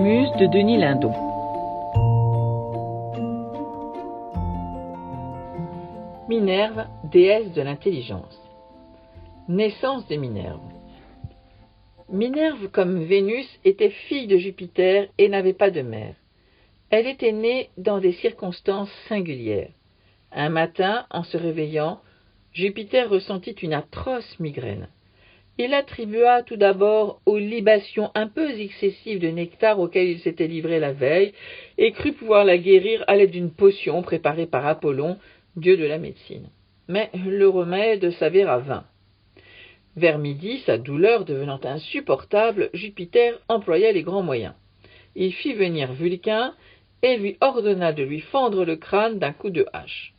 Muses de Denis Lindon. Minerve, déesse de l'intelligence. Naissance de Minerve. Minerve, comme Vénus, était fille de Jupiter et n'avait pas de mère. Elle était née dans des circonstances singulières. Un matin, en se réveillant, Jupiter ressentit une atroce migraine. Il attribua tout d'abord aux libations un peu excessives de nectar auxquelles il s'était livré la veille et crut pouvoir la guérir à l'aide d'une potion préparée par Apollon, dieu de la médecine. Mais le remède s'avéra vain. Vers midi, sa douleur devenant insupportable, Jupiter employa les grands moyens. Il fit venir Vulcain et lui ordonna de lui fendre le crâne d'un coup de hache.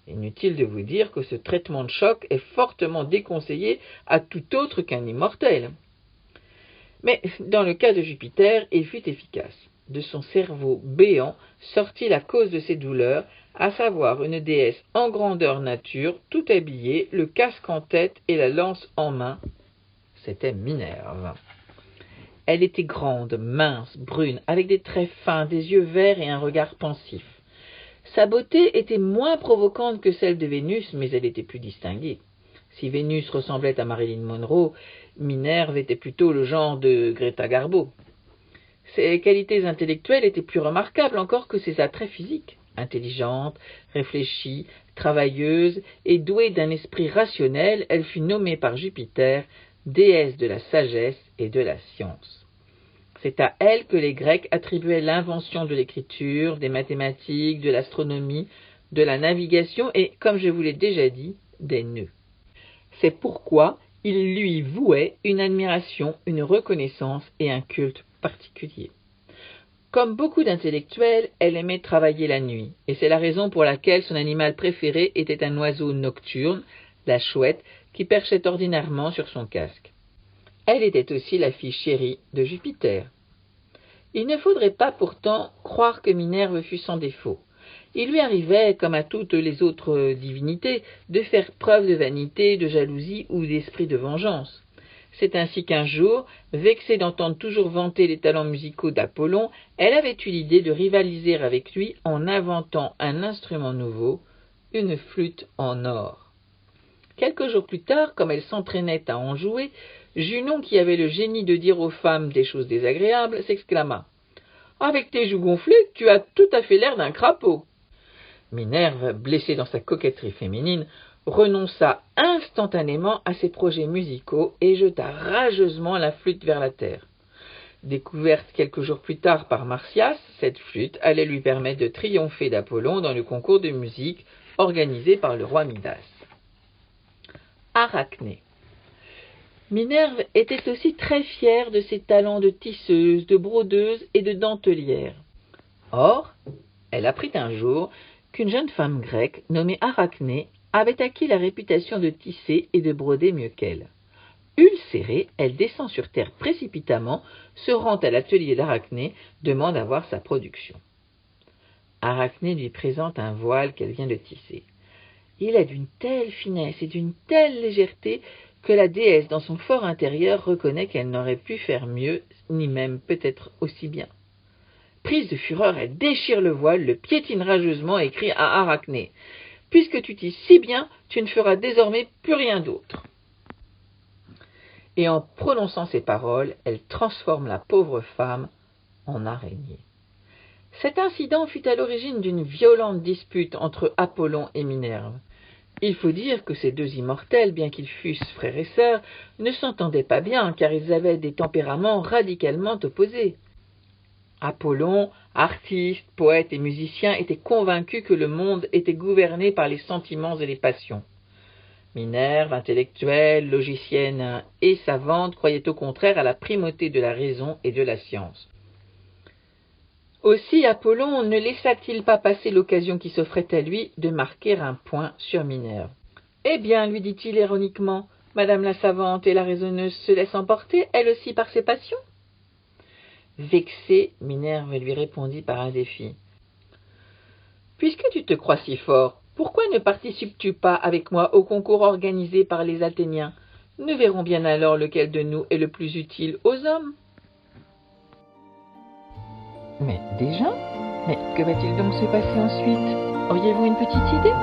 Inutile de vous dire que ce traitement de choc est fortement déconseillé à tout autre qu'un immortel. Mais dans le cas de Jupiter, il fut efficace. De son cerveau béant sortit la cause de ses douleurs, à savoir une déesse en grandeur nature, tout habillée, le casque en tête et la lance en main. C'était Minerve. Elle était grande, mince, brune, avec des traits fins, des yeux verts et un regard pensif. Sa beauté était moins provocante que celle de Vénus, mais elle était plus distinguée. Si Vénus ressemblait à Marilyn Monroe, Minerve était plutôt le genre de Greta Garbo. Ses qualités intellectuelles étaient plus remarquables encore que ses attraits physiques. Intelligente, réfléchie, travailleuse et douée d'un esprit rationnel, elle fut nommée par Jupiter déesse de la sagesse et de la science. C'est à elle que les Grecs attribuaient l'invention de l'écriture, des mathématiques, de l'astronomie, de la navigation et, comme je vous l'ai déjà dit, des nœuds. C'est pourquoi ils lui vouaient une admiration, une reconnaissance et un culte particulier. Comme beaucoup d'intellectuels, elle aimait travailler la nuit, et c'est la raison pour laquelle son animal préféré était un oiseau nocturne, la chouette, qui perchait ordinairement sur son casque. Elle était aussi la fille chérie de Jupiter. Il ne faudrait pas pourtant croire que Minerve fût sans défaut. Il lui arrivait, comme à toutes les autres divinités, de faire preuve de vanité, de jalousie ou d'esprit de vengeance. C'est ainsi qu'un jour, vexée d'entendre toujours vanter les talents musicaux d'Apollon, elle avait eu l'idée de rivaliser avec lui en inventant un instrument nouveau, une flûte en or. Quelques jours plus tard, comme elle s'entraînait à en jouer, Junon, qui avait le génie de dire aux femmes des choses désagréables, s'exclama « Avec tes joues gonflées, tu as tout à fait l'air d'un crapaud !» Minerve, blessée dans sa coquetterie féminine, renonça instantanément à ses projets musicaux et jeta rageusement la flûte vers la terre. Découverte quelques jours plus tard par Marsyas, cette flûte allait lui permettre de triompher d'Apollon dans le concours de musique organisé par le roi Midas. Arachné. Minerve était aussi très fière de ses talents de tisseuse, de brodeuse et de dentelière. Or, elle apprit un jour qu'une jeune femme grecque nommée Arachné avait acquis la réputation de tisser et de broder mieux qu'elle. Ulcérée, elle descend sur terre précipitamment, se rend à l'atelier d'Arachné, demande à voir sa production. Arachné lui présente un voile qu'elle vient de tisser. Il est d'une telle finesse et d'une telle légèreté que la déesse dans son fort intérieur reconnaît qu'elle n'aurait pu faire mieux, ni même peut-être aussi bien. Prise de fureur, elle déchire le voile, le piétine rageusement et crie à Arachné « Puisque tu tisses si bien, tu ne feras désormais plus rien d'autre. » Et en prononçant ces paroles, elle transforme la pauvre femme en araignée. Cet incident fut à l'origine d'une violente dispute entre Apollon et Minerve. Il faut dire que ces deux immortels, bien qu'ils fussent frères et sœurs, ne s'entendaient pas bien, car ils avaient des tempéraments radicalement opposés. Apollon, artiste, poète et musicien, était convaincu que le monde était gouverné par les sentiments et les passions. Minerve, intellectuelle, logicienne et savante, croyait au contraire à la primauté de la raison et de la science. Aussi Apollon ne laissa-t-il pas passer l'occasion qui s'offrait à lui de marquer un point sur Minerve. « Eh bien, lui dit-il ironiquement, Madame la savante et la raisonneuse se laisse emporter, elle aussi, par ses passions ?» Vexée, Minerve lui répondit par un défi. « Puisque tu te crois si fort, pourquoi ne participes-tu pas avec moi au concours organisé par les Athéniens? Nous verrons bien alors lequel de nous est le plus utile aux hommes. » Mais déjà? Mais que va-t-il donc se passer ensuite? Auriez-vous une petite idée?